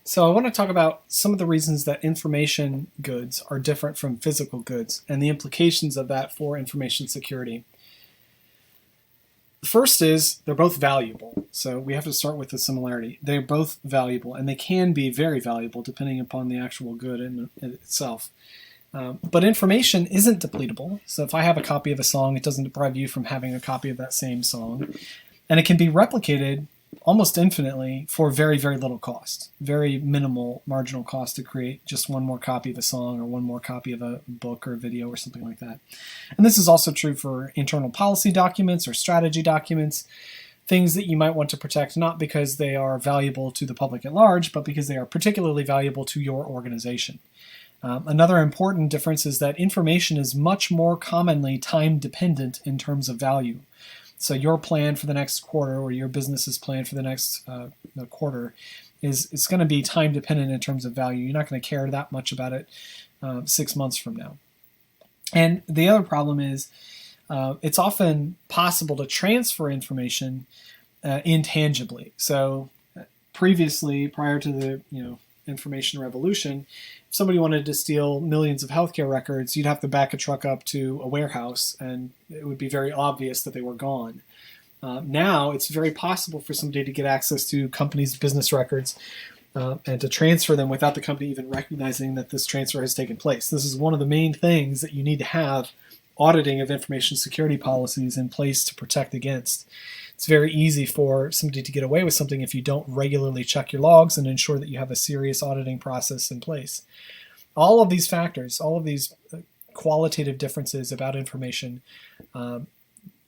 So I want to talk about some of the reasons that information goods are different from physical goods and the implications of that for information security. The first is they're both valuable. So we have to start with the similarity. They're both valuable, and they can be very valuable depending upon the actual good in itself. But information isn't depletable. So if I have a copy of a song, it doesn't deprive you from having a copy of that same song. And it can be replicated almost infinitely for very, very little cost. Very minimal marginal cost to create just one more copy of a song or one more copy of a book or a video or something like that. And this is also true for internal policy documents or strategy documents, things that you might want to protect not because they are valuable to the public at large, but because they are particularly valuable to your organization. Another important difference is that information is much more commonly time dependent in terms of value. So your plan for the next quarter or your business's plan for the next quarter is going to be time dependent in terms of value. You're not going to care that much about it 6 months from now. And the other problem is it's often possible to transfer information intangibly. So previously, prior to the information revolution, if somebody wanted to steal millions of healthcare records, you'd have to back a truck up to a warehouse, and it would be very obvious that they were gone. Now, it's very possible for somebody to get access to companies' business records and to transfer them without the company even recognizing that this transfer has taken place. This is one of the main things that you need to have auditing of information security policies in place to protect against. It's very easy for somebody to get away with something if you don't regularly check your logs and ensure that you have a serious auditing process in place. All of these factors, all of these qualitative differences about information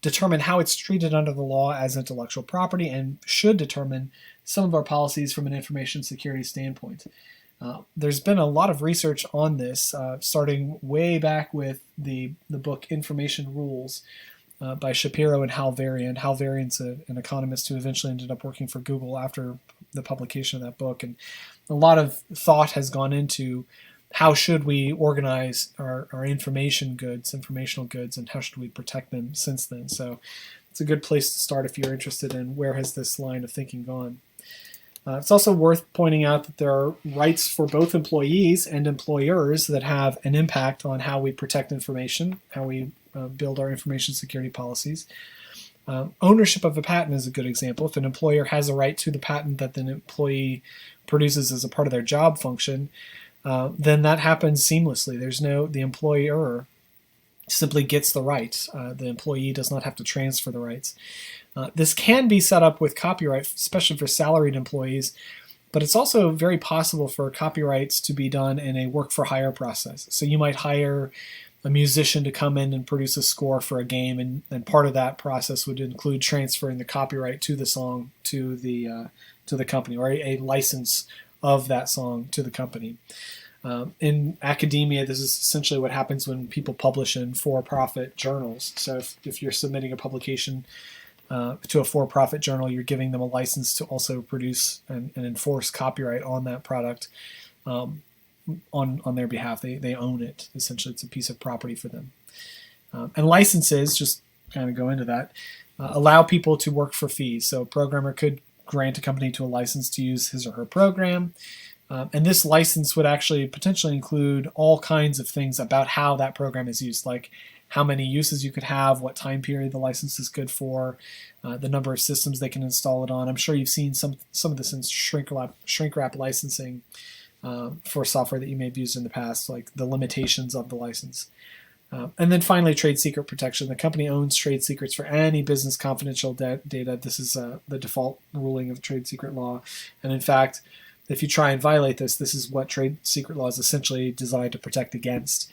determine how it's treated under the law as intellectual property and should determine some of our policies from an information security standpoint. There's been a lot of research on this, starting way back with the book Information Rules by Shapiro and Hal Varian. Hal Varian's an economist who eventually ended up working for Google after the publication of that book. And a lot of thought has gone into how should we organize our informational goods, and how should we protect them since then. So it's a good place to start if you're interested in where has this line of thinking gone. It's also worth pointing out that there are rights for both employees and employers that have an impact on how we protect information, how we build our information security policies. Ownership of a patent is a good example. If an employer has a right to the patent that an employee produces as a part of their job function, then that happens seamlessly. The employer simply gets the rights. The employee does not have to transfer the rights. This can be set up with copyright, especially for salaried employees, but it's also very possible for copyrights to be done in a work-for-hire process. So you might hire a musician to come in and produce a score for a game, and part of that process would include transferring the copyright to the song to the company, or a license of that song to the company. In academia, this is essentially what happens when people publish in for-profit journals. So if you're submitting a publication to a for-profit journal, you're giving them a license to also produce and enforce copyright on that product on their behalf. They own it. Essentially, it's a piece of property for them. And licenses, just kind of go into that, allow people to work for fees. So a programmer could grant a company to a license to use his or her program. And this license would actually potentially include all kinds of things about how that program is used, like how many uses you could have, what time period the license is good for, the number of systems they can install it on. I'm sure you've seen some of this in shrink wrap licensing for software that you may have used in the past, like the limitations of the license. And then finally, trade secret protection. The company owns trade secrets for any business confidential data. This is the default ruling of trade secret law. And in fact, if you try and violate this is what trade secret law is essentially designed to protect against.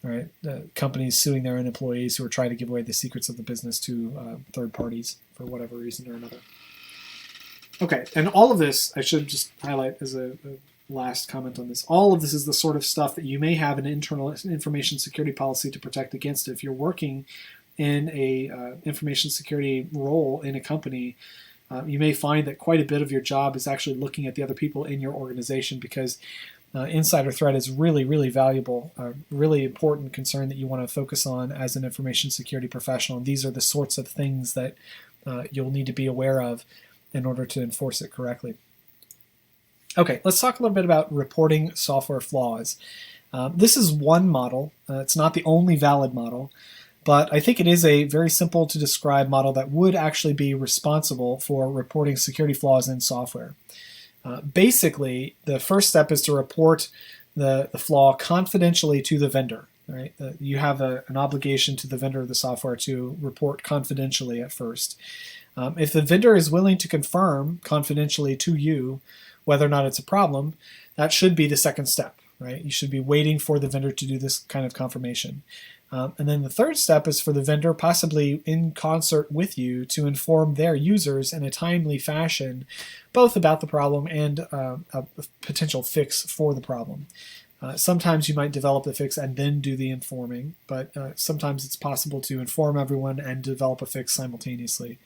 Right, companies suing their own employees who are trying to give away the secrets of the business to third parties for whatever reason or another. Okay, and all of this, I should just highlight as a last comment on this, all of this is the sort of stuff that you may have an internal information security policy to protect against. If you're working in a information security role in a company, you may find that quite a bit of your job is actually looking at the other people in your organization, because insider threat is really, really valuable, really important concern that you want to focus on as an information security professional. And these are the sorts of things that you'll need to be aware of in order to enforce it correctly. Okay, let's talk a little bit about reporting software flaws. This is one model. It's not the only valid model, but I think it is a very simple to describe model that would actually be responsible for reporting security flaws in software. Basically, the first step is to report the flaw confidentially to the vendor. Right? You have an obligation to the vendor of the software to report confidentially at first. If the vendor is willing to confirm confidentially to you whether or not it's a problem, that should be the second step. Right? You should be waiting for the vendor to do this kind of confirmation. And then the third step is for the vendor, possibly in concert with you, to inform their users in a timely fashion, both about the problem and a potential fix for the problem. Sometimes you might develop the fix and then do the informing, but sometimes it's possible to inform everyone and develop a fix simultaneously.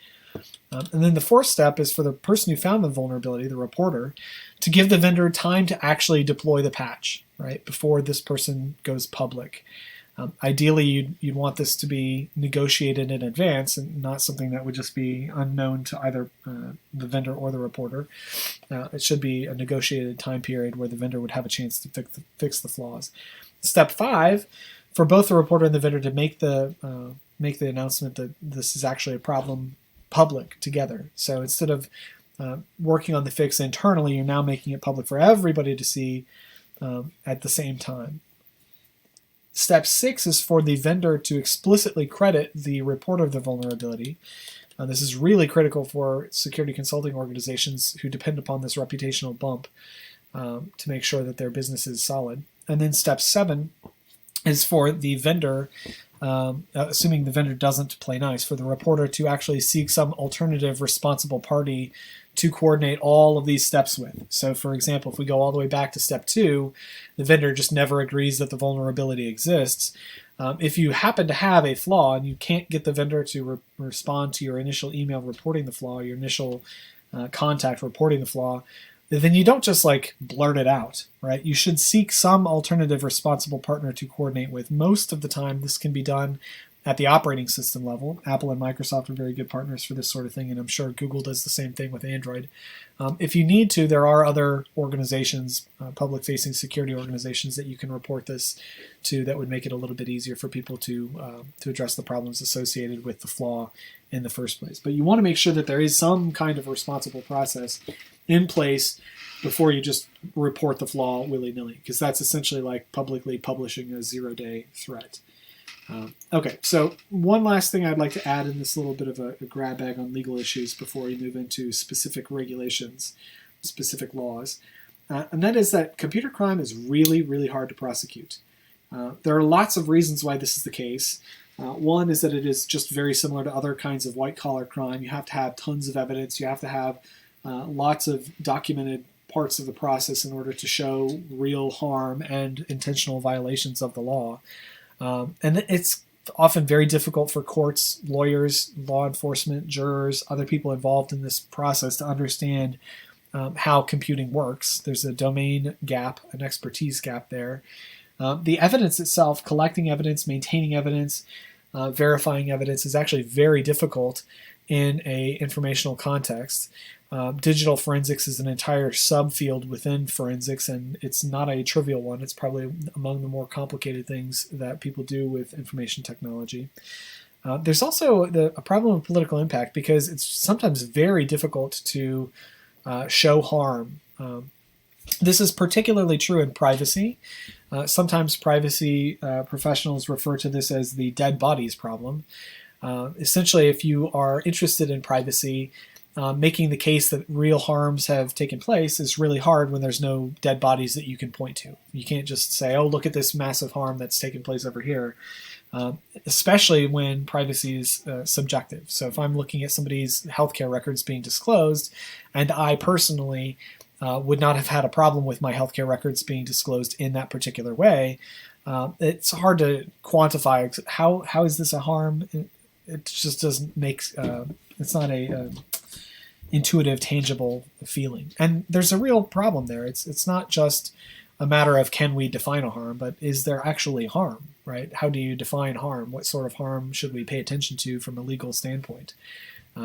And then the fourth step is for the person who found the vulnerability, the reporter, to give the vendor time to actually deploy the patch, right, before this person goes public. Ideally, you'd want this to be negotiated in advance and not something that would just be unknown to either the vendor or the reporter. It should be a negotiated time period where the vendor would have a chance to fix the flaws. Step 5, for both the reporter and the vendor to make the announcement that this is actually a problem public together. So instead of working on the fix internally, you're now making it public for everybody to see at the same time. Step 6 is for the vendor to explicitly credit the report of the vulnerability. This is really critical for security consulting organizations who depend upon this reputational bump to make sure that their business is solid. And then step 7 is for the vendor, assuming the vendor doesn't play nice, for the reporter to actually seek some alternative responsible party to coordinate all of these steps with. So for example, if we go all the way back to step 2, the vendor just never agrees that the vulnerability exists. If you happen to have a flaw and you can't get the vendor to respond to your initial email reporting the flaw, your initial contact reporting the flaw, then you don't just like blurt it out, right? You should seek some alternative responsible partner to coordinate with. Most of the time, this can be done at the operating system level. Apple and Microsoft are very good partners for this sort of thing, and I'm sure Google does the same thing with Android. If you need to, there are other organizations, public-facing security organizations that you can report this to that would make it a little bit easier for people to address the problems associated with the flaw in the first place. But you want to make sure that there is some kind of responsible process in place before you just report the flaw willy-nilly, because that's essentially like publicly publishing a zero-day threat. Okay, so one last thing I'd like to add in this little bit of a grab bag on legal issues before we move into specific regulations, specific laws, and that is that computer crime is really, really hard to prosecute. There are lots of reasons why this is the case. One is that it is just very similar to other kinds of white-collar crime. You have to have tons of evidence. You have to have lots of documented parts of the process in order to show real harm and intentional violations of the law. And it's often very difficult for courts, lawyers, law enforcement, jurors, other people involved in this process to understand how computing works. There's a domain gap, an expertise gap there. The evidence itself, collecting evidence, maintaining evidence, verifying evidence is actually very difficult in an informational context. Digital forensics is an entire subfield within forensics, and it's not a trivial one. It's probably among the more complicated things that people do with information technology. There's also a problem of political impact because it's sometimes very difficult to show harm. This is particularly true in privacy. Sometimes privacy professionals refer to this as the dead bodies problem. Essentially, if you are interested in privacy, making the case that real harms have taken place is really hard when there's no dead bodies that you can point to. You can't just say, oh, look at this massive harm that's taken place over here, especially when privacy is subjective. So if I'm looking at somebody's healthcare records being disclosed, and I personally would not have had a problem with my healthcare records being disclosed in that particular way, it's hard to quantify how is this a harm. It just doesn't make it's not a intuitive, tangible feeling. And there's a real problem there. It's not just a matter of can we define a harm, but is there actually harm, right? How do you define harm? What sort of harm should we pay attention to from a legal standpoint?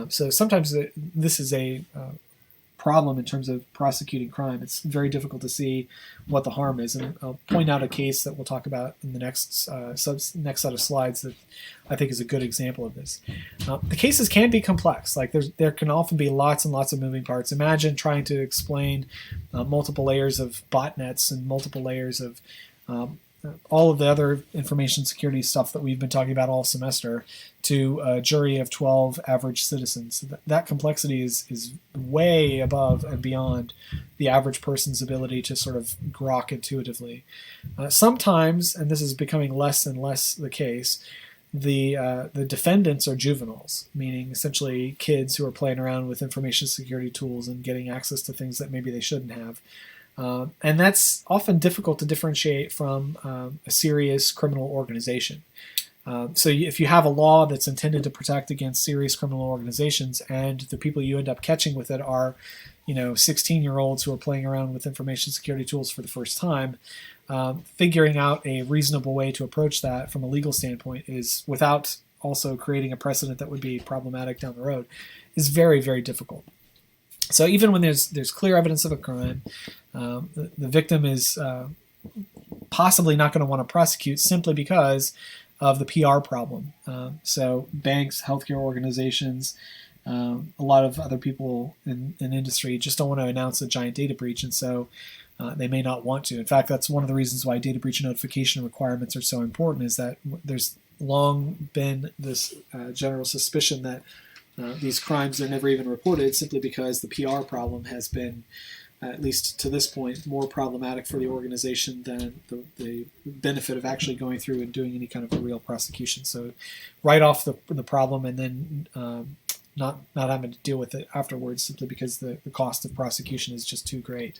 So sometimes this is a problem in terms of prosecuting crime. It's very difficult to see what the harm is. And I'll point out a case that we'll talk about in the next set of slides that I think is a good example of this. The cases can be complex. Like there can often be lots and lots of moving parts. Imagine trying to explain multiple layers of botnets and multiple layers of all of the other information security stuff that we've been talking about all semester to a jury of 12 average citizens. That complexity is way above and beyond the average person's ability to sort of grok intuitively. Sometimes, and this is becoming less and less the case, the defendants are juveniles, meaning essentially kids who are playing around with information security tools and getting access to things that maybe they shouldn't have. And that's often difficult to differentiate from a serious criminal organization. So if you have a law that's intended to protect against serious criminal organizations, and the people you end up catching with it are, 16-year-olds who are playing around with information security tools for the first time, figuring out a reasonable way to approach that from a legal standpoint is, without also creating a precedent that would be problematic down the road, is very, very difficult. So even when there's clear evidence of a crime, the victim is possibly not going to want to prosecute simply because of the PR problem. So banks, healthcare organizations, a lot of other people in industry just don't want to announce a giant data breach, and so they may not want to. In fact, that's one of the reasons why data breach notification requirements are so important, is that there's long been this general suspicion that these crimes are never even reported simply because the PR problem has been, at least to this point, more problematic for the organization than the benefit of actually going through and doing any kind of a real prosecution. So write off the problem and then not having to deal with it afterwards simply because the cost of prosecution is just too great.